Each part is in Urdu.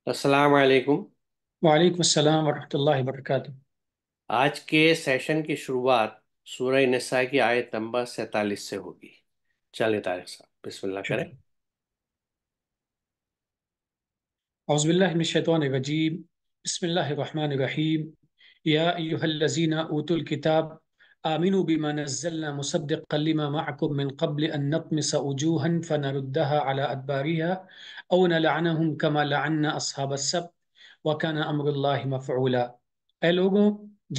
السلام علیکم۔ وعلیکم السلام ورحمۃ اللہ وبرکاتہ۔ آج کے سیشن کی شروعات سورہ نساء کی آیت نمبر 47 سے ہوگی۔ چلیں طارق صاحب بسم اللہ کریں۔ شکریہ۔ اعوذ باللہ من الشیطان الرجیم، بسم اللہ الرحمن الرحیم۔ یا ایہا الذین اوتوا الکتاب آمنوا بما نزلنا مصدقا لما معکم من قبل ان نطمس وجوہا فنردها على ادبارها او نلعنهم كما لعنا اصحاب السبت وكان امر اللہ مفعولا۔ اے لوگوں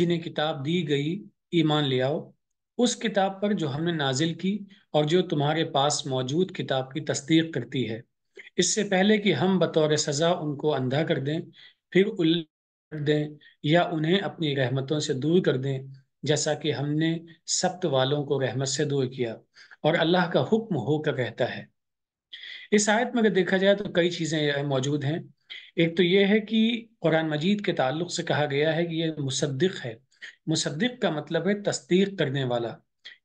جنہیں کتاب دی گئی، ایمان لے آؤ اس کتاب پر جو ہم نے نازل کی اور جو تمہارے پاس موجود کتاب کی تصدیق کرتی ہے، اس سے پہلے کہ ہم بطور سزا ان کو اندھا کر دیں، پھر الٹ کر دیں یا انہیں اپنی رحمتوں سے دور کر دیں، جیسا کہ ہم نے سبت والوں کو رحمت سے دور کیا اور اللہ کا حکم ہو کر رہتا ہے۔ اس آیت میں اگر دیکھا جائے تو کئی چیزیں موجود ہیں۔ ایک تو یہ ہے کہ قرآن مجید کے تعلق سے کہا گیا ہے کہ یہ مصدق ہے۔ مصدق کا مطلب ہے تصدیق کرنے والا،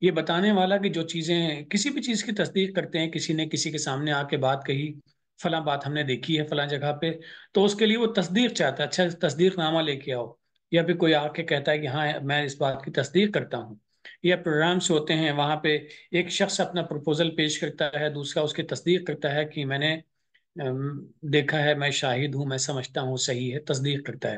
یہ بتانے والا کہ جو چیزیں کسی بھی چیز کی تصدیق کرتے ہیں، کسی نے کسی کے سامنے آ کے بات کہی، فلاں بات ہم نے دیکھی ہے فلاں جگہ پہ، تو اس کے لیے وہ تصدیق چاہتا ہے، اچھا تصدیق نامہ لے کے آؤ۔ یا پھر کوئی آ کے کہتا ہے کہ ہاں میں اس بات کی تصدیق کرتا ہوں۔ یا پروگرامس ہوتے ہیں، وہاں پہ ایک شخص اپنا پروپوزل پیش کرتا ہے، دوسرا اس کی تصدیق کرتا ہے کہ میں نے ام، دیکھا ہے، میں شاہد ہوں، میں سمجھتا ہوں صحیح ہے، تصدیق کرتا ہے،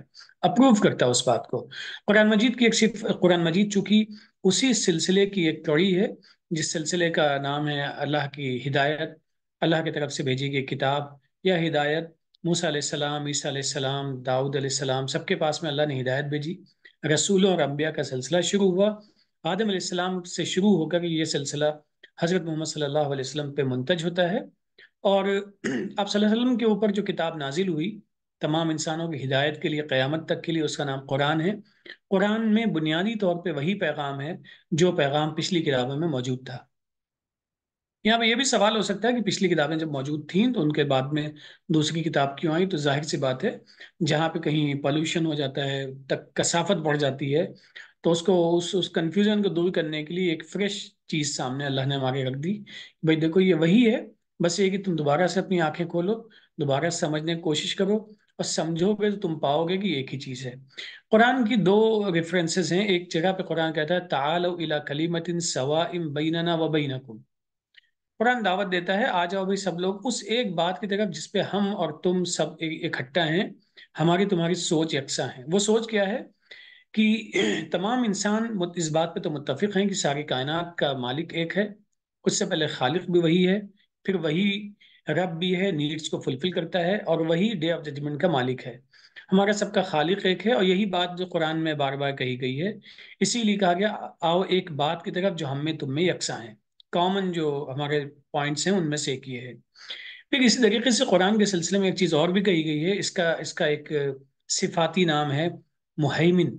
اپروو کرتا ہے اس بات کو۔ قرآن مجید کی ایک صرف قرآن مجید چونکہ اسی سلسلے کی ایک کڑی ہے، جس سلسلے کا نام ہے اللہ کی ہدایت، اللہ کی طرف سے بھیجی گئی کتاب یا ہدایت۔ موسیٰ علیہ السلام، عیسیٰ علیہ السلام، داؤد علیہ السلام، سب کے پاس میں اللہ نے ہدایت بھیجی۔ رسولوں اور انبیاء کا سلسلہ شروع ہوا آدم علیہ السلام سے، شروع ہو کر یہ سلسلہ حضرت محمد صلی اللہ علیہ وسلم پہ منتج ہوتا ہے۔ اور آپ صلی اللہ علیہ وسلم کے اوپر جو کتاب نازل ہوئی تمام انسانوں کی ہدایت کے لیے قیامت تک کے لیے، اس کا نام قرآن ہے۔ قرآن میں بنیادی طور پہ وہی پیغام ہے جو پیغام پچھلی کتابوں میں موجود تھا۔ یہاں پہ یہ بھی سوال ہو سکتا ہے کہ پچھلی کتابیں جب موجود تھیں تو ان کے بعد میں دوسری کتاب کیوں آئی؟ تو ظاہر سی بات ہے، جہاں پہ کہیں پالوشن ہو جاتا ہے، تک کثافت بڑھ جاتی ہے، تو اس کو اس کنفیوژن کو دور کرنے کے لیے ایک فریش چیز سامنے اللہ نے ہمارے رکھ دی۔ بھائی دیکھو یہ وہی ہے، بس یہ کہ تم دوبارہ سے اپنی آنکھیں کھولو، دوبارہ سے سمجھنے کی کوشش کرو، اور سمجھو گے تو تم پاؤ گے کہ ایک ہی چیز ہے۔ قرآن کی دو ریفرنسز ہیں۔ ایک جگہ پہ قرآن کہتا ہے تعالوا الی کلمۃ سواء بیننا و بینکم۔ قرآن دعوت دیتا ہے آ جاؤ بھائی سب لوگ اس ایک بات کی طرف جس پہ ہم اور تم سب اکٹھا ہیں، ہماری تمہاری سوچ یکساں ہے۔ وہ سوچ کیا ہے کہ تمام انسان اس بات پہ تو متفق ہیں کہ ساری کائنات کا مالک ایک ہے، اس سے پہلے خالق بھی وہی ہے، پھر وہی رب بھی ہے، نیڈس کو فلفل کرتا ہے، اور وہی ڈے آف ججمنٹ کا مالک ہے۔ ہمارا سب کا خالق ایک ہے، اور یہی بات جو قرآن میں بار بار کہی گئی ہے، اسی لیے کہا گیا آؤ ایک بات کی طرف جو ہم میں تم میں یکساں ہے، کامن جو ہمارے پوائنٹس ہیں ان میں سے ایک یہ ہے۔ پھر اسی طریقے سے قرآن کے سلسلے میں ایک چیز اور بھی کہی گئی ہے، اس کا ایک صفاتی نام ہے مہیمن،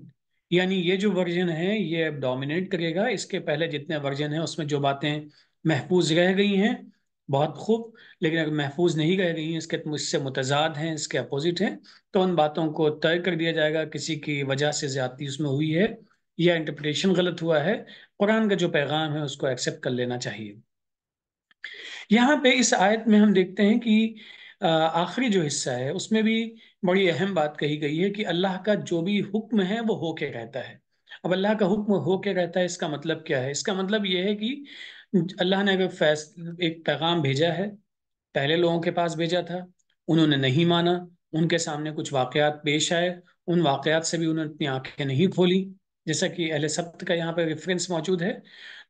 یعنی یہ جو ورژن ہے یہ اب ڈومینیٹ کرے گا، اس کے پہلے جتنے ورژن ہیں اس میں جو باتیں محفوظ رہ گئی ہیں بہت خوب، لیکن اگر محفوظ نہیں رہ گئی ہیں، اس سے متضاد ہیں، اس کے اپوزٹ ہیں، تو ان باتوں کو طے کر دیا جائے گا، کسی کی وجہ سے زیادتی اس میں ہوئی ہے یا انٹرپریٹیشن غلط ہوا ہے، قرآن کا جو پیغام ہے اس کو ایکسیپٹ کر لینا چاہیے۔ یہاں پہ اس آیت میں ہم دیکھتے ہیں کہ آخری جو حصہ ہے اس میں بھی بڑی اہم بات کہی گئی ہے کہ اللہ کا جو بھی حکم ہے وہ ہو کے رہتا ہے۔ اب اللہ کا حکم ہو کے رہتا ہے، اس کا مطلب کیا ہے؟ اس کا مطلب یہ ہے کہ اللہ نے اگر ایک پیغام بھیجا ہے، پہلے لوگوں کے پاس بھیجا تھا، انہوں نے نہیں مانا، ان کے سامنے کچھ واقعات پیش آئے، ان واقعات سے بھی انہوں نے اپنی آنکھیں نہیں کھولی، جیسا کہ اہل سبت کا یہاں پہ ریفرنس موجود ہے۔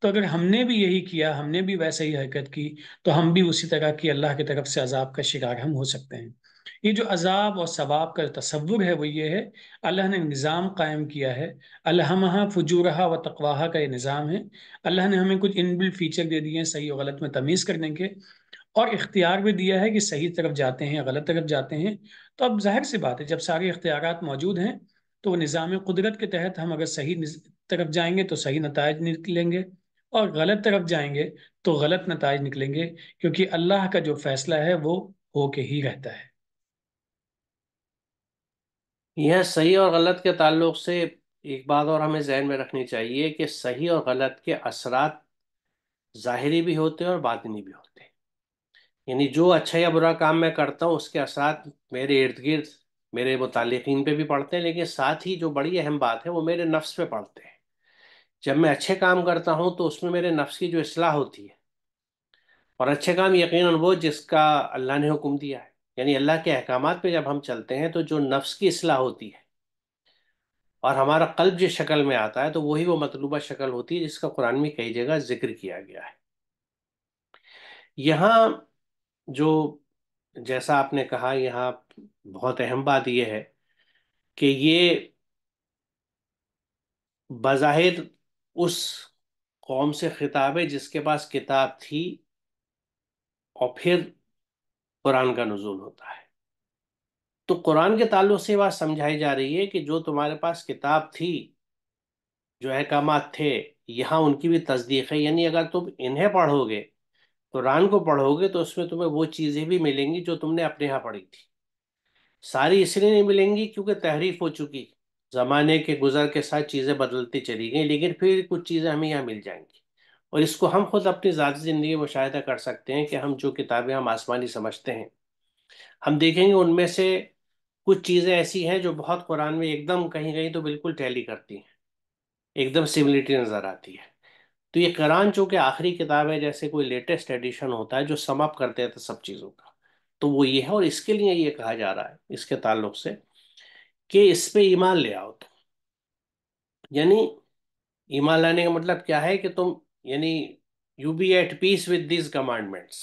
تو اگر ہم نے بھی یہی کیا، ہم نے بھی ویسے ہی حرکت کی، تو ہم بھی اسی طرح کی اللہ کی طرف سے عذاب کا شکار ہم ہو سکتے ہیں۔ یہ جو عذاب اور ثواب کا تصور ہے وہ یہ ہے، اللہ نے نظام قائم کیا ہے، الہمہا فجورہا و تقواہا کا یہ نظام ہے۔ اللہ نے ہمیں کچھ ان بل فیچر دے دیے ہیں صحیح اور غلط میں تمیز کرنے کے، اور اختیار بھی دیا ہے کہ صحیح طرف جاتے ہیں یا غلط طرف جاتے ہیں۔ تو اب ظاہر سی بات ہے، جب سارے اختیارات موجود ہیں تو نظام قدرت کے تحت ہم اگر صحیح طرف جائیں گے تو صحیح نتائج نکلیں گے، اور غلط طرف جائیں گے تو غلط نتائج نکلیں گے، کیونکہ اللہ کا جو فیصلہ ہے وہ ہو کے ہی رہتا ہے۔ یہ صحیح اور غلط کے تعلق سے ایک بات اور ہمیں ذہن میں رکھنی چاہیے کہ صحیح اور غلط کے اثرات ظاہری بھی ہوتے ہیں اور باطنی بھی ہوتے ہیں۔ یعنی جو اچھا یا برا کام میں کرتا ہوں اس کے اثرات میرے ارد گرد میرے متعلقین پہ بھی پڑتے ہیں، لیکن ساتھ ہی جو بڑی اہم بات ہے وہ میرے نفس پہ پڑتے ہیں۔ جب میں اچھے کام کرتا ہوں تو اس میں میرے نفس کی جو اصلاح ہوتی ہے، اور اچھے کام یقیناً وہ جس کا اللہ نے حکم دیا ہے، یعنی اللہ کے احکامات پہ جب ہم چلتے ہیں تو جو نفس کی اصلاح ہوتی ہے اور ہمارا قلب جس شکل میں آتا ہے تو وہی وہ مطلوبہ شکل ہوتی ہے جس کا قرآن میں کئی جگہ ذکر کیا گیا ہے۔ یہاں جو جیسا آپ نے کہا، یہاں بہت اہم بات یہ ہے کہ یہ بظاہر اس قوم سے خطاب ہے جس کے پاس کتاب تھی، اور پھر قرآن کا نزول ہوتا ہے۔ تو قرآن کے تعلق سے یہ بات سمجھائی جا رہی ہے کہ جو تمہارے پاس کتاب تھی، جو احکامات تھے، یہاں ان کی بھی تصدیق ہے، یعنی اگر تم انہیں پڑھو گے، قرآن کو پڑھو گے، تو اس میں تمہیں وہ چیزیں بھی ملیں گی جو تم نے اپنے ہاں پڑھی تھی۔ ساری اس لیے نہیں ملیں گی کیونکہ تحریف ہو چکی، زمانے کے گزر کے ساتھ چیزیں بدلتی چلی گئیں، لیکن پھر کچھ چیزیں ہمیں یہاں مل جائیں گی۔ اور اس کو ہم خود اپنی ذاتی زندگی میں مشاہدہ کر سکتے ہیں کہ ہم جو کتابیں ہم آسمانی سمجھتے ہیں، ہم دیکھیں گے ان میں سے کچھ چیزیں ایسی ہیں جو بہت قرآن میں ایک دم کہیں کہیں تو بالکل ٹیلی کرتی ہیں، ایک دم سملٹی نظر آتی ہے۔ تو یہ قرآن چونکہ آخری کتاب ہے، جیسے کوئی لیٹسٹ ایڈیشن ہوتا ہے جو سم اپ کر دیتا ہے سب چیزوں کا، تو وہ یہ ہے، اور اس کے لیے یہ کہا جا رہا ہے اس کے تعلق سے کہ اس پہ ایمان لے آؤ تم۔ یعنی ایمان لانے کا مطلب کیا ہے کہ تم، یعنی you be at peace with these commandments,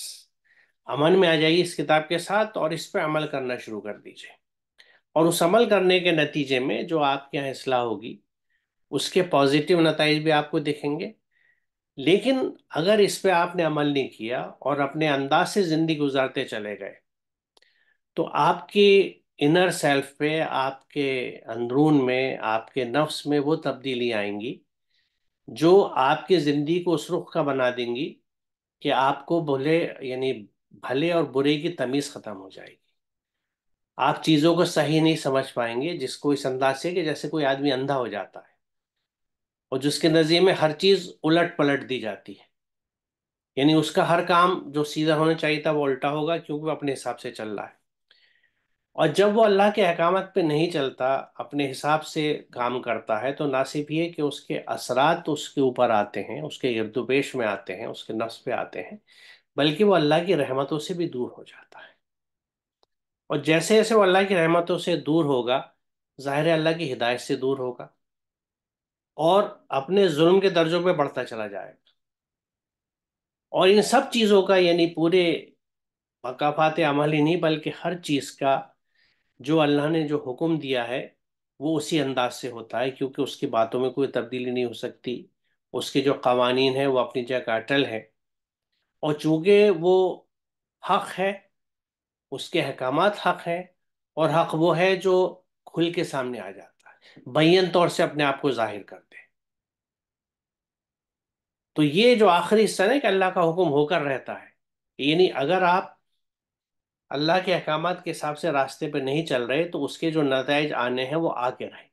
امن میں آ جائیے اس کتاب کے ساتھ اور اس پہ عمل کرنا شروع کر دیجیے، اور اس عمل کرنے کے نتیجے میں جو آپ کے یہاں اصلاح ہوگی اس کے پازیٹیو نتائج بھی آپ کو دکھیں گے۔ لیکن اگر اس پہ آپ نے عمل نہیں کیا اور اپنے انداز سے زندگی گزارتے چلے گئے، تو آپ کی انر سیلف پہ، آپ کے اندرون میں، آپ کے نفس میں وہ تبدیلی آئیں گی جو آپ کی زندگی کو اس رخ کا بنا دیں گی کہ آپ کو بھلے، یعنی بھلے اور برے کی تمیز ختم ہو جائے گی۔ آپ چیزوں کو صحیح نہیں سمجھ پائیں گے، جس کو اس انداز سے کہ جیسے کوئی آدمی اندھا ہو جاتا ہے اور جس کے نظریے میں ہر چیز الٹ پلٹ دی جاتی ہے، یعنی اس کا ہر کام جو سیدھا ہونا چاہیے تھا وہ الٹا ہوگا کیونکہ وہ اپنے حساب سے چل رہا ہے۔ اور جب وہ اللہ کے احکامات پہ نہیں چلتا، اپنے حساب سے کام کرتا ہے، تو نہ صرف یہ کہ اس کے اثرات اس کے اوپر آتے ہیں، اس کے گرد و پیش میں آتے ہیں، اس کے نفس پہ آتے ہیں، بلکہ وہ اللہ کی رحمتوں سے بھی دور ہو جاتا ہے۔ اور جیسے جیسے وہ اللہ کی رحمتوں سے دور ہوگا، ظاہر ہے اللہ کی ہدایت سے دور ہوگا، اور اپنے ظلم کے درجوں پہ بڑھتا چلا جائے گا۔ اور ان سب چیزوں کا، یعنی پورے مقافات عمل ہی نہیں بلکہ ہر چیز کا جو اللہ نے جو حکم دیا ہے وہ اسی انداز سے ہوتا ہے، کیونکہ اس کی باتوں میں کوئی تبدیلی نہیں ہو سکتی، اس کے جو قوانین ہیں وہ اپنی جگہ اٹل ہیں، اور چونکہ وہ حق ہے، اس کے احکامات حق ہیں، اور حق وہ ہے جو کھل کے سامنے آ جاتا ہے، بین طور سے اپنے آپ کو ظاہر کرتے ہیں۔ تو یہ جو آخری حصہ ہے کہ اللہ کا حکم ہو کر رہتا ہے، یعنی اگر آپ اللہ کے احکامات کے حساب سے راستے پہ نہیں چل رہے تو اس کے جو نتائج آنے ہیں وہ آ کے رہیں۔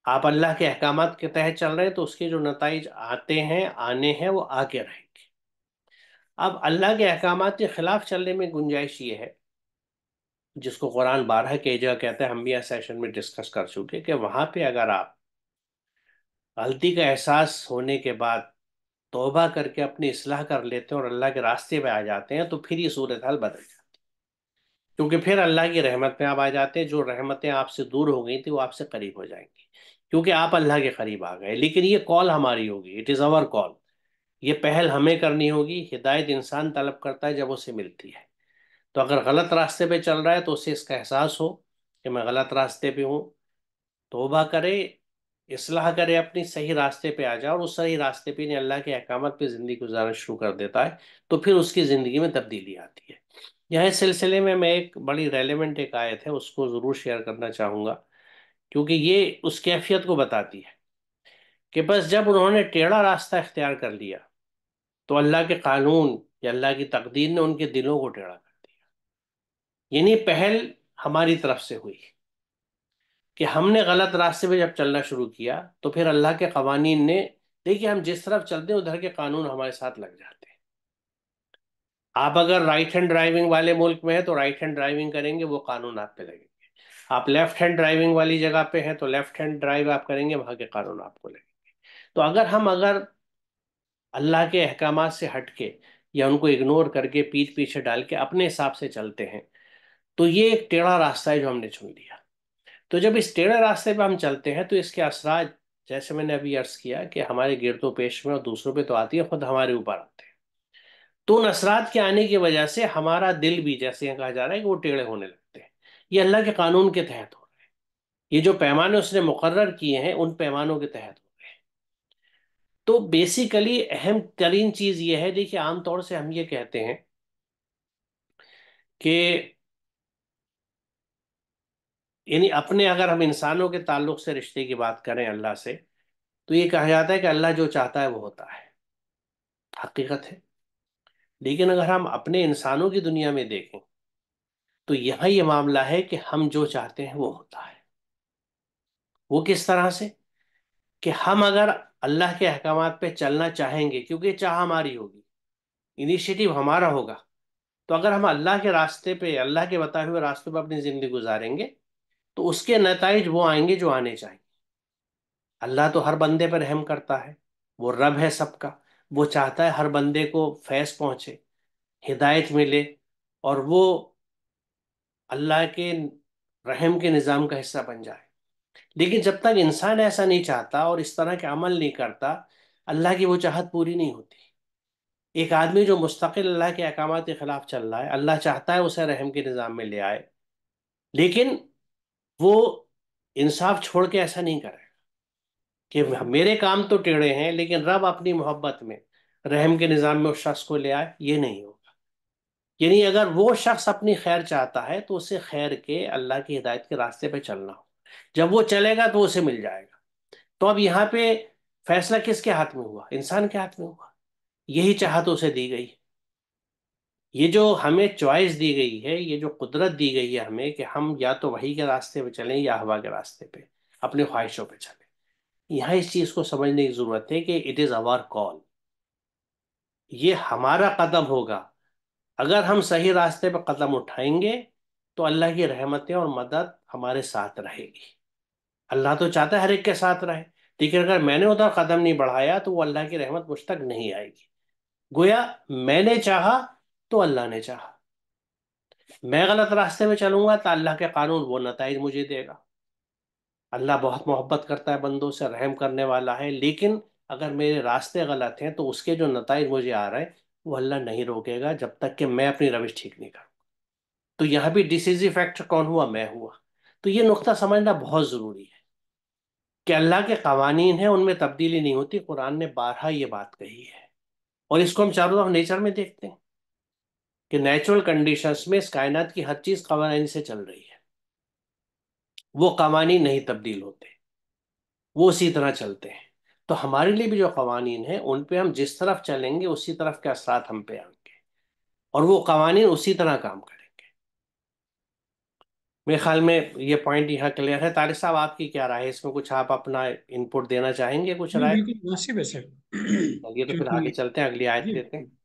آپ اللہ کے احکامات کے تحت چل رہے ہیں تو اس کے جو نتائج آتے ہیں، آنے ہیں، وہ آ کے رہیں گے۔ اب اللہ کے احکامات کے خلاف چلنے میں گنجائش یہ ہے، جس کو قرآن بارہ کے جگہ کہتا ہے، ہم بھی اس سیشن میں ڈسکس کر چکے کہ وہاں پہ اگر آپ غلطی کا احساس ہونے کے بعد توبہ کر کے اپنی اصلاح کر لیتے ہیں اور اللہ کے راستے پہ آ جاتے ہیں، تو پھر یہ صورتحال بدل جاتی ہے، کیونکہ پھر اللہ کی رحمت میں آپ آ جاتے ہیں، جو رحمتیں آپ سے دور ہو گئی تھی وہ آپ سے قریب ہو جائیں گی، کیونکہ آپ اللہ کے قریب آ گئے۔ لیکن یہ کال ہماری ہوگی، اٹ از اور کال، یہ پہل ہمیں کرنی ہوگی۔ ہدایت انسان طلب کرتا ہے جب اسے ملتی ہے، تو اگر غلط راستے پہ چل رہا ہے تو اسے اس کا احساس ہو کہ میں غلط راستے پہ ہوں، توبہ کرے، اصلاح کرے، اپنی صحیح راستے پہ آ جائے، اور اس صحیح راستے پہ اللہ کے احکامات پہ زندگی گزارنا شروع کر دیتا ہے، تو پھر اس کی زندگی میں تبدیلی آتی ہے۔ یہاں اس سلسلے میں ایک بڑی ریلیونٹ ایک آیت ہے، اس کو ضرور شیئر کرنا چاہوں گا، کیونکہ یہ اس کیفیت کو بتاتی ہے کہ بس جب انہوں نے ٹیڑھا راستہ اختیار کر لیا تو اللہ کے قانون یا اللہ کی تقدیر نے ان کے دلوں کو ٹیڑھا کر دیا، یعنی پہل ہماری طرف سے ہوئی کہ ہم نے غلط راستے پہ جب چلنا شروع کیا تو پھر اللہ کے قوانین نے، دیکھیے ہم جس طرف چلتے ہیں ادھر کے قانون ہمارے ساتھ لگ جاتے ہیں۔ آپ اگر رائٹ ہینڈ ڈرائیونگ والے ملک میں ہیں تو رائٹ ہینڈ ڈرائیونگ کریں گے، وہ قانون آپ پہ لگیں گے. آپ لیفٹ ہینڈ ڈرائیونگ والی جگہ پہ ہیں تو لیفٹ ہینڈ ڈرائیو آپ کریں گے، وہاں کے قانون آپ کو لگیں گے. تو اگر اللہ کے احکامات سے ہٹ کے یا ان کو اگنور کر کے پیٹھ پیچھے ڈال کے اپنے حساب سے چلتے ہیں، تو یہ ایک ٹیڑھا راستہ ہے جو ہم نے چن لیا. تو جب اس ٹیڑھے راستے پہ ہم چلتے ہیں تو اس کے اثرات، جیسے میں نے ابھی عرض کیا، کہ ہمارے گرد و پیش میں اور دوسروں پہ تو آتی ہے، خود ہمارے اوپر آتے ہیں. تو ان اثرات کے آنے کی وجہ سے ہمارا دل بھی، جیسے یہ کہا جا رہا ہے، کہ وہ ٹیڑھے ہونے لگتے ہیں. یہ اللہ کے قانون کے تحت ہو رہا ہے. یہ جو پیمانے اس نے مقرر کیے ہیں ان پیمانوں کے تحت ہو رہے ہیں. تو بیسیکلی اہم ترین چیز یہ ہے، دیکھیے عام طور سے ہم یہ کہتے ہیں کہ یعنی اپنے، اگر ہم انسانوں کے تعلق سے رشتے کی بات کریں اللہ سے، تو یہ کہا جاتا ہے کہ اللہ جو چاہتا ہے وہ ہوتا ہے. حقیقت ہے. لیکن اگر ہم اپنے انسانوں کی دنیا میں دیکھیں تو یہاں یہ معاملہ ہے کہ ہم جو چاہتے ہیں وہ ہوتا ہے. وہ کس طرح سے؟ کہ ہم اگر اللہ کے احکامات پہ چلنا چاہیں گے، کیونکہ چاہ ہماری ہوگی، انیشیٹو ہمارا ہوگا، تو اگر ہم اللہ کے راستے پہ، اللہ کے بتائے ہوئے راستوں پہ اپنی زندگی گزاریں گے تو اس کے نتائج وہ آئیں گے جو آنے چاہیے. اللہ تو ہر بندے پر رحم کرتا ہے، وہ رب ہے سب کا. وہ چاہتا ہے ہر بندے کو فیض پہنچے، ہدایت ملے، اور وہ اللہ کے رحم کے نظام کا حصہ بن جائے. لیکن جب تک انسان ایسا نہیں چاہتا اور اس طرح کے عمل نہیں کرتا، اللہ کی وہ چاہت پوری نہیں ہوتی. ایک آدمی جو مستقل اللہ کے احکامات کے خلاف چل رہا ہے، اللہ چاہتا ہے اسے رحم کے نظام میں لے آئے، لیکن وہ انصاف چھوڑ کے ایسا نہیں کرے کہ میرے کام تو ٹیڑھے ہیں لیکن رب اپنی محبت میں رحم کے نظام میں اس شخص کو لے آئے. یہ نہیں ہوگا. یعنی اگر وہ شخص اپنی خیر چاہتا ہے تو اسے خیر کے، اللہ کی ہدایت کے راستے پہ چلنا ہو. جب وہ چلے گا تو اسے مل جائے گا. تو اب یہاں پہ فیصلہ کس کے ہاتھ میں ہوا؟ انسان کے ہاتھ میں ہوا. یہی چاہت اسے دی گئی. یہ جو ہمیں چوائس دی گئی ہے، یہ جو قدرت دی گئی ہے ہمیں، کہ ہم یا تو وحی کے راستے پہ چلیں یا ہوا کے راستے پہ، اپنی خواہشوں پہ چلیں. یہاں اس چیز کو سمجھنے کی ضرورت ہے کہ اٹ از آور کال. یہ ہمارا قدم ہوگا. اگر ہم صحیح راستے پہ قدم اٹھائیں گے تو اللہ کی رحمتیں اور مدد ہمارے ساتھ رہے گی. اللہ تو چاہتا ہے ہر ایک کے ساتھ رہے، لیکن اگر میں نے ادھر قدم نہیں بڑھایا تو وہ اللہ کی رحمت مجھ تک نہیں آئے گی. گویا میں نے چاہا تو اللہ نے چاہا. میں غلط راستے میں چلوں گا تو اللہ کے قانون وہ نتائج مجھے دے گا. اللہ بہت محبت کرتا ہے بندوں سے، رحم کرنے والا ہے، لیکن اگر میرے راستے غلط ہیں تو اس کے جو نتائج مجھے آ رہے ہیں وہ اللہ نہیں روکے گا جب تک کہ میں اپنی روش ٹھیک نہیں کروں. تو یہاں بھی ڈیسیزو فیکٹر کون ہوا؟ میں ہوا. تو یہ نقطہ سمجھنا بہت ضروری ہے کہ اللہ کے قوانین ہیں، ان میں تبدیلی نہیں ہوتی. قرآن نے بارہا یہ بات کہی ہے، اور اس کو ہم چاروں طرف نیچر میں دیکھتے ہیں کہ نیچرل کنڈیشنز میں اس کائنات کی ہر چیز قوانین سے چل رہی ہے. وہ قوانین نہیں تبدیل ہوتے، وہ اسی طرح چلتے ہیں. تو ہمارے لیے بھی جو قوانین ہیں ان پہ ہم جس طرف چلیں گے اسی طرف کے اثرات ہم پہ آئیں گے، اور وہ قوانین اسی طرح کام کریں گے. میرے خیال میں یہ پوائنٹ یہاں کلیئر ہے. طارق صاحب آپ کی کیا رائے ہے اس میں؟ کچھ آپ اپنا انپٹ دینا چاہیں گے؟ کچھ نہیں، رائے؟ بالکل مناسب ہے سر. چلیے تو پھر آگے کیونکہ چلتے ہیں، اگلی آیت جی لیتے ہیں. بالکل.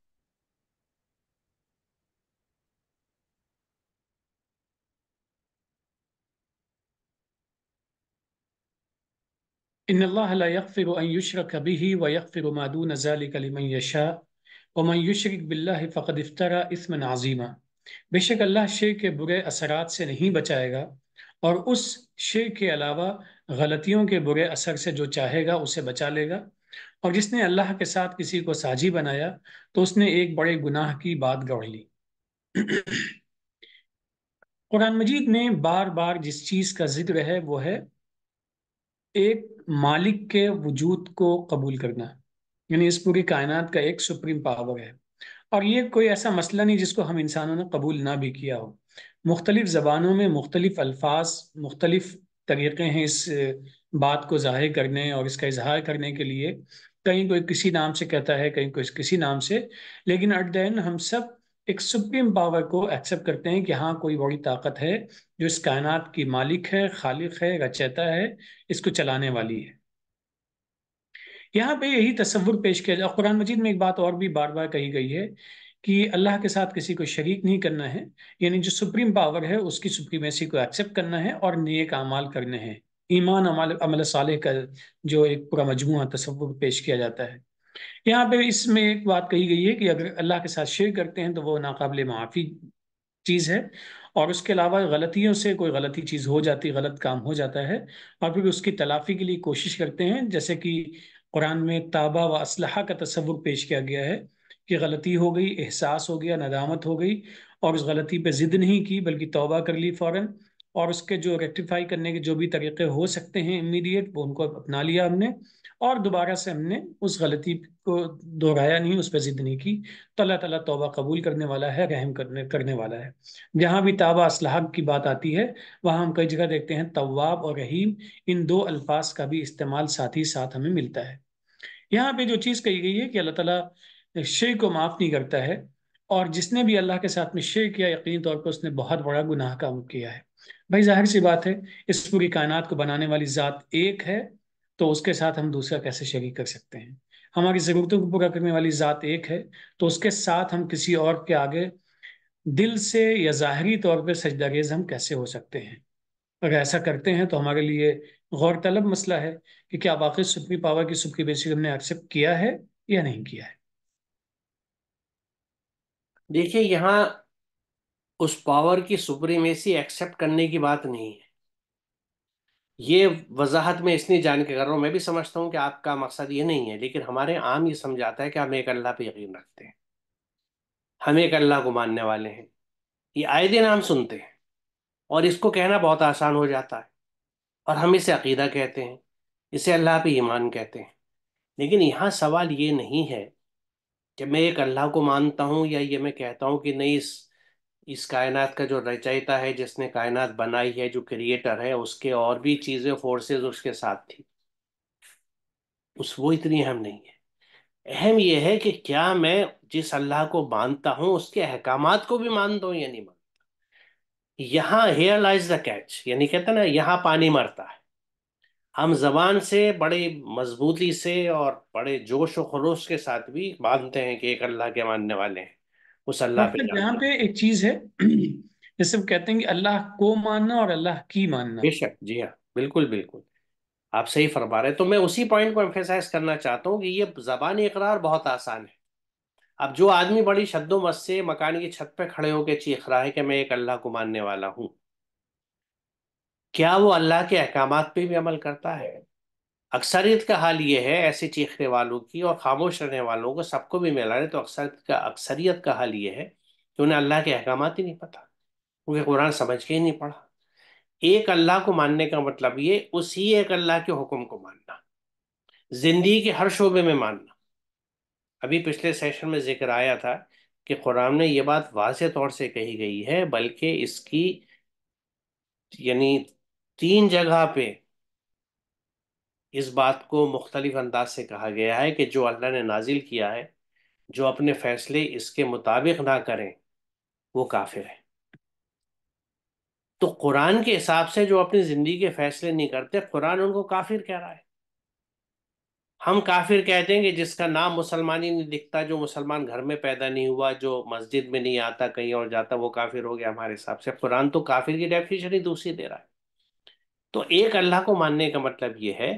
ان اللہ لا یغفر ان یشرک به ویغفر ما دون ذلك لمن یشاء ومن یشرک باللہ فقد افترى اثما عظیما. بے شک اللہ شرک کے برے اثرات سے نہیں بچائے گا، اور اس شرک کے علاوہ غلطیوں کے برے اثر سے جو چاہے گا اسے بچا لے گا. اور جس نے اللہ کے ساتھ کسی کو ساجی بنایا تو اس نے ایک بڑے گناہ کی بات گڑھ لی. قرآن مجید میں بار بار جس چیز کا ذکر ہے وہ ہے ایک مالک کے وجود کو قبول کرنا. یعنی اس پوری کائنات کا ایک سپریم پاور ہے، اور یہ کوئی ایسا مسئلہ نہیں جس کو ہم انسانوں نے قبول نہ بھی کیا ہو. مختلف زبانوں میں مختلف الفاظ، مختلف طریقے ہیں اس بات کو ظاہر کرنے اور اس کا اظہار کرنے کے لیے. کہیں کوئی کسی نام سے کہتا ہے، کہیں کوئی کسی نام سے، لیکن ایٹ دا اینڈ ہم سب ایک سپریم پاور کو ایکسیپٹ کرتے ہیں کہ ہاں کوئی بڑی طاقت ہے جو اس کائنات کی مالک ہے، خالق ہے، رچیتا ہے، اس کو چلانے والی ہے. یہاں پہ یہی تصور پیش کیا جائے. قرآن مجید میں ایک بات اور بھی بار بار کہی گئی ہے کہ اللہ کے ساتھ کسی کو شریک نہیں کرنا ہے، یعنی جو سپریم پاور ہے اس کی سپریمیسی کو ایکسیپٹ کرنا ہے اور نیک اعمال کرنے ہیں، ایمان، عمل صالح کا جو ایک پورا مجموعہ تصور پیش کیا جاتا ہے۔ یہاں پہ اس میں ایک بات کہی گئی ہے کہ اگر اللہ کے ساتھ شرک کرتے ہیں تو وہ ناقابل معافی چیز ہے، اور اس کے علاوہ غلطیوں سے کوئی غلطی چیز ہو جاتی، غلط کام ہو جاتا ہے، اور پھر اس کی تلافی کے لیے کوشش کرتے ہیں، جیسے کہ قرآن میں توبہ و اصلاح کا تصور پیش کیا گیا ہے کہ غلطی ہو گئی، احساس ہو گیا، ندامت ہو گئی، اور اس غلطی پہ ضد نہیں کی بلکہ توبہ کر لی فوراً، اور اس کے جو ریکٹیفائی کرنے کے جو بھی طریقے ہو سکتے ہیں امیڈیٹ، وہ ان کو اپنا لیا ہم نے، اور دوبارہ سے ہم نے اس غلطی کو دہرایا نہیں، اس پہ ضد نہیں کی، تو اللہ تعالیٰ توبہ قبول کرنے والا ہے، رحم کرنے والا ہے۔ جہاں بھی توبہ اصلاح کی بات آتی ہے وہاں ہم کئی جگہ دیکھتے ہیں تواب اور رحیم، ان دو الفاظ کا بھی استعمال ساتھ ہی ساتھ ہمیں ملتا ہے۔ یہاں پہ جو چیز کہی گئی ہے کہ اللہ تعالیٰ شرک کو معاف نہیں کرتا ہے، اور جس نے بھی اللہ کے ساتھ میں شرک کیا یقینی طور پر اس نے بہت بڑا گناہ کام کیا ہے۔ بھائی ظاہر سی بات ہے، اس پوری کائنات کو بنانے والی ذات ایک ہے، تو اس کے ساتھ ہم دوسرا کیسے شریک کر سکتے ہیں؟ ہماری ضرورتوں کو پورا کرنے والی ذات ایک ہے، تو اس کے ساتھ ہم کسی اور کے آگے دل سے یا ظاہری طور پہ سجدہ ریز ہم کیسے ہو سکتے ہیں؟ اگر ایسا کرتے ہیں تو ہمارے لیے غور طلب مسئلہ ہے کہ کیا واقعی سپری پاور کی سپری بیسی ہم نے ایکسیپٹ کیا ہے یا نہیں کیا ہے۔ دیکھیے یہاں اس پاور کی سپریمیسی ایکسپٹ کرنے کی بات نہیں ہے، یہ وضاحت میں اس لیے جان کے کر رہا ہوں، میں بھی سمجھتا ہوں کہ آپ کا مقصد یہ نہیں ہے، لیکن ہمارے عام یہ سمجھاتا ہے کہ ہم ایک اللہ پہ یقین رکھتے ہیں، ہم ایک اللہ کو ماننے والے ہیں، یہ آئے دن ہم سنتے ہیں، اور اس کو کہنا بہت آسان ہو جاتا ہے، اور ہم اسے عقیدہ کہتے ہیں، اسے اللہ پہ ایمان کہتے ہیں۔ لیکن یہاں سوال یہ نہیں ہے کہ میں ایک اللہ کو مانتا ہوں، یا یہ میں کہتا ہوں کہ نہیں، اس کائنات کا جو رچائیتا ہے، جس نے کائنات بنائی ہے، جو کریٹر ہے، اس کے اور بھی چیزیں، فورسز اس کے ساتھ تھی، وہ اتنی اہم نہیں ہے۔ اہم یہ ہے کہ کیا میں جس اللہ کو مانتا ہوں اس کے احکامات کو بھی مانتا ہوں یا نہیں مانتا۔ یہاں ہیئر لائز دا کیچ، یعنی کہتے ہیں نا، یہاں پانی مرتا ہے۔ ہم زبان سے بڑی مضبوطی سے اور بڑے جوش و خروش کے ساتھ بھی مانتے ہیں کہ ایک اللہ کے ماننے والے ہیں، اس اللہ پہ ڈاکٹر یہاں جانتے پہ ہیں۔ ایک چیز ہے جیسے وہ کہتے ہیں کہ اللہ کو ماننا اور اللہ کی ماننا۔ بے شک، جی ہاں، بالکل بالکل، آپ صحیح فرما رہے ہیں۔ تو میں اسی پوائنٹ کو ایمفیسائز کرنا چاہتا ہوں کہ یہ زبانی اقرار بہت آسان ہے۔ اب جو آدمی بڑی شد و مت سے مکان کی چھت پہ کھڑے ہو کے چیخ رہا ہے کہ میں ایک اللہ کو ماننے والا ہوں، کیا وہ اللہ کے احکامات پہ بھی عمل کرتا ہے؟ اکثریت کا حال یہ ہے، ایسے چیخنے والوں کی اور خاموش رہنے والوں کو سب کو بھی ملا ہے، تو اکثریت کا حال یہ ہے کہ انہیں اللہ کے احکامات ہی نہیں پتہ، کیونکہ قرآن سمجھ کے ہی نہیں پڑھا۔ ایک اللہ کو ماننے کا مطلب یہ اسی ایک اللہ کے حکم کو ماننا، زندگی کے ہر شعبے میں ماننا۔ ابھی پچھلے سیشن میں ذکر آیا تھا کہ قرآن میں یہ بات واضح طور سے کہی گئی ہے، بلکہ اس کی یعنی 3 جگہ پہ اس بات کو مختلف انداز سے کہا گیا ہے کہ جو اللہ نے نازل کیا ہے، جو اپنے فیصلے اس کے مطابق نہ کریں وہ کافر ہے۔ تو قرآن کے حساب سے جو اپنی زندگی کے فیصلے نہیں کرتے، قرآن ان کو کافر کہہ رہا ہے۔ ہم کافر کہتے ہیں کہ جس کا نام مسلمانی نہیں دکھتا، جو مسلمان گھر میں پیدا نہیں ہوا، جو مسجد میں نہیں آتا، کہیں اور جاتا، وہ کافر ہو گیا ہمارے حساب سے۔ قرآن تو کافر کی ڈیفینیشن ہی دوسری دے رہا ہے۔ تو ایک اللہ کو ماننے کا مطلب یہ ہے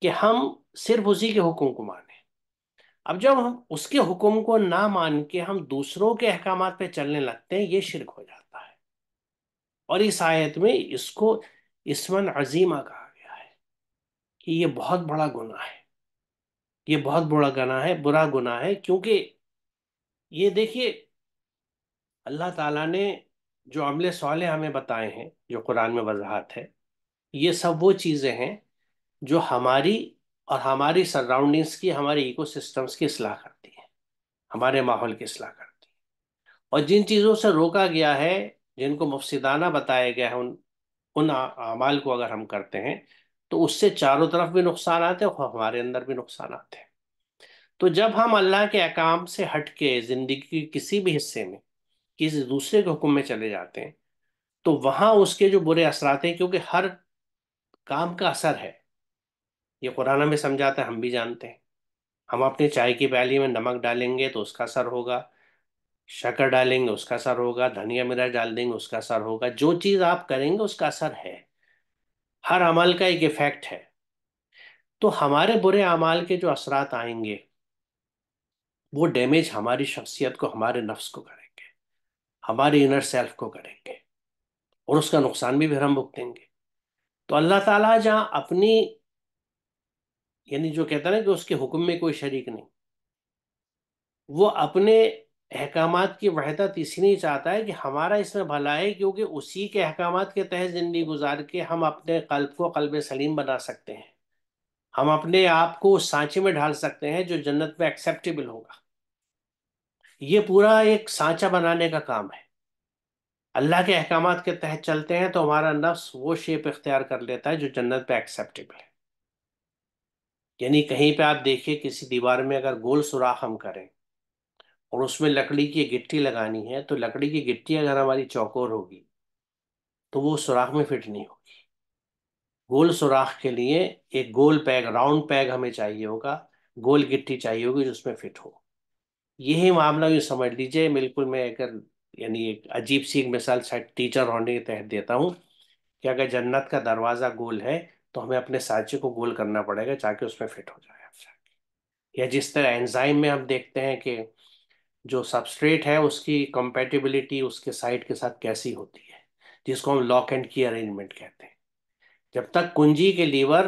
کہ ہم صرف اسی کے حکم کو مانیں۔ اب جب ہم اس کے حکم کو نہ مان کے ہم دوسروں کے احکامات پہ چلنے لگتے ہیں، یہ شرک ہو جاتا ہے، اور اس آیت میں اس کو اسمن عظیمہ کہا گیا ہے کہ یہ بہت بڑا گناہ ہے، یہ بہت بڑا گناہ ہے، برا گناہ ہے، کیونکہ یہ دیکھیے اللہ تعالیٰ نے جو عمل صالح ہمیں بتائے ہیں، جو قرآن میں وضاحت ہے، یہ سب وہ چیزیں ہیں جو ہماری اور ہماری سراؤنڈنگس کی، ہمارے ایکو سسٹمز کی اصلاح کرتی ہیں، ہمارے ماحول کی اصلاح کرتی ہیں۔ اور جن چیزوں سے روکا گیا ہے، جن کو مفسدانہ بتایا گیا ہے، ان اعمال کو اگر ہم کرتے ہیں تو اس سے چاروں طرف بھی نقصانات ہیں اور ہمارے اندر بھی نقصانات ہیں۔ تو جب ہم اللہ کے احکام سے ہٹ کے زندگی کے کسی بھی حصے میں کسی دوسرے کے حکم میں چلے جاتے ہیں، تو وہاں اس کے جو برے اثرات ہیں، کیونکہ ہر کام کا اثر ہے، یہ قرآن میں سمجھاتا ہے، ہم بھی جانتے ہیں۔ ہم اپنے چائے کی پیالی میں نمک ڈالیں گے تو اس کا اثر ہوگا، شکر ڈالیں گے اس کا اثر ہوگا، دھنیا مرچ ڈال دیں گے اس کا اثر ہوگا، جو چیز آپ کریں گے اس کا اثر ہے، ہر عمل کا ایک ایفیکٹ ہے۔ تو ہمارے برے اعمال کے جو اثرات آئیں گے وہ ڈیمیج ہماری شخصیت کو، ہمارے نفس کو کریں گے، ہمارے انر سیلف کو کریں گے، اور اس کا نقصان بھی پھر ہم بھگتیں گے۔ تو اللہ تعالیٰ جہاں اپنی، یعنی جو کہتا ہے نا کہ اس کے حکم میں کوئی شریک نہیں، وہ اپنے احکامات کی وحدت اس لیے چاہتا ہے کہ ہمارا اس میں بھلا ہے، کیونکہ اسی کے احکامات کے تحت زندگی گزار کے ہم اپنے قلب کو قلب سلیم بنا سکتے ہیں، ہم اپنے آپ کو اس سانچے میں ڈھال سکتے ہیں جو جنت میں ایکسیپٹیبل ہوگا۔ یہ پورا ایک سانچہ بنانے کا کام ہے۔ اللہ کے احکامات کے تحت چلتے ہیں تو ہمارا نفس وہ شیپ اختیار کر لیتا ہے جو جنت پہ ایکسیپٹیبل ہے۔ یعنی کہیں پہ آپ دیکھیے کسی دیوار میں اگر گول سوراخ ہم کریں اور اس میں لکڑی کی گٹی لگانی ہے، تو لکڑی کی گٹی اگر ہماری چوکور ہوگی تو وہ سوراخ میں فٹ نہیں ہوگی۔ گول سوراخ کے لیے ایک گول پیگ، راؤنڈ پیگ ہمیں چاہیے ہوگا، گول گٹی چاہیے ہوگی جو اس میں فٹ ہو۔ یہی معاملہ یوں سمجھ لیجئے، بالکل میں اگر یعنی ایک عجیب سی ایک مثال شاید ٹیچر ہونے کے تحت دیتا ہوں، کہ اگر جنت کا دروازہ گول ہے تو ہمیں اپنے سانچے کو گول کرنا پڑے گا تاکہ اس میں فٹ ہو جائے آپ سے۔ یا جس طرح انزائم میں ہم دیکھتے ہیں کہ جو سبسٹریٹ ہے اس کی کمپیٹیبلٹی اس کے سائٹ کے ساتھ کیسی ہوتی ہے، جس کو ہم لاک اینڈ کی ارینجمنٹ کہتے ہیں۔ جب تک کنجی کے لیور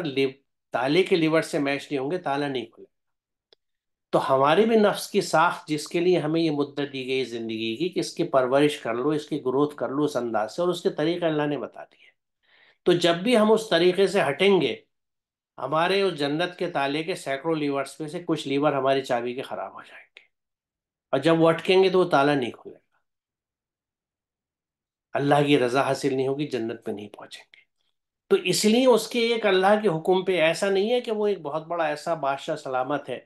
تالے کے لیور سے میچ نہیں ہوں گے تالا نہیں کھلے۔ تو ہماری بھی نفس کی ساخت جس کے لیے ہمیں یہ مدت دی گئی زندگی کی کہ اس کی پرورش کر لو، اس کی گروتھ کر لو اس انداز سے، اور اس کے طریقے اللہ نے بتا دیے۔ تو جب بھی ہم اس طریقے سے ہٹیں گے، ہمارے اس جنت کے تالے کے سینکڑوں لیورز میں سے کچھ لیور ہماری چابی کے خراب ہو جائیں گے، اور جب وہ اٹکیں گے تو وہ تالا نہیں کھلے گا، اللہ کی رضا حاصل نہیں ہوگی، جنت میں نہیں پہنچیں گے۔ تو اس لیے اس کے ایک اللہ کے حکم پہ ایسا نہیں ہے کہ وہ ایک بہت بڑا ایسا بادشاہ سلامت ہے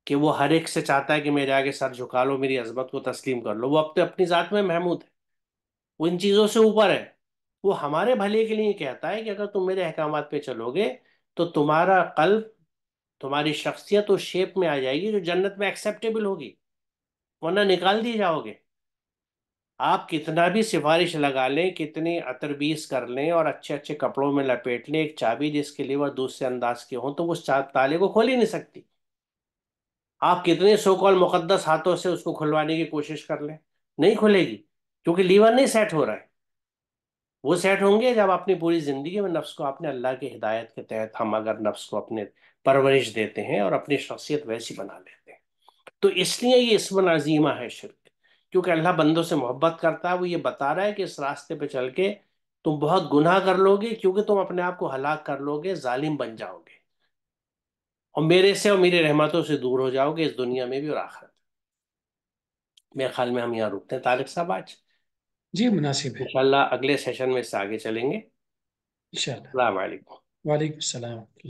کہ وہ ہر ایک سے چاہتا ہے کہ میرے آگے سر جھکا لو، میری عظمت کو تسلیم کر لو۔ وہ اپنی ذات میں محمود ہے، وہ ان چیزوں سے اوپر ہے۔ وہ ہمارے بھلے کے لیے کہتا ہے کہ اگر تم میرے احکامات پہ چلو گے تو تمہارا قلب، تمہاری شخصیت اس شیپ میں آ جائے گی جو جنت میں ایکسیپٹیبل ہوگی، ورنہ نکال دی جاؤ گے۔ آپ کتنا بھی سفارش لگا لیں، کتنی عطر بیس کر لیں اور اچھے اچھے کپڑوں میں لپیٹ لیں، ایک چابی جس کے لیے وہ دوسرے انداز کے ہوں تو وہ اس تالے کو کھول ہی نہیں سکتی۔ آپ کتنے سو کال مقدس ہاتھوں سے اس کو کھلوانے کی کوشش کر لیں، نہیں کھلے گی، کیونکہ لیور نہیں سیٹ ہو رہا ہے۔ وہ سیٹ ہوں گے جب اپنی پوری زندگی میں نفس کو اپنے اللہ کی ہدایت کے تحت ہم اگر نفس کو اپنے پرورش دیتے ہیں اور اپنی شخصیت ویسی بنا لیتے ہیں۔ تو اس لیے یہ اسم عظیمہ ہے شرک، کیونکہ اللہ بندوں سے محبت کرتا ہے۔ وہ یہ بتا رہا ہے کہ اس راستے پہ چل کے تم بہت گناہ کر لو گے، کیونکہ تم اپنے آپ کو ہلاک کر لو گے، ظالم بن جاؤ گے، اور میرے سے اور میری رحمتوں سے دور ہو جاؤ گے اس دنیا میں بھی اور آخرت میں۔ میرے خیال میں ہم یہاں رکتے ہیں طارق صاحب آج، جی مناسب ہے، انشاءاللہ اگلے سیشن میں اس سے آگے چلیں گے۔ انشاءاللہ۔ السلام علیکم۔ وعلیکم السلام۔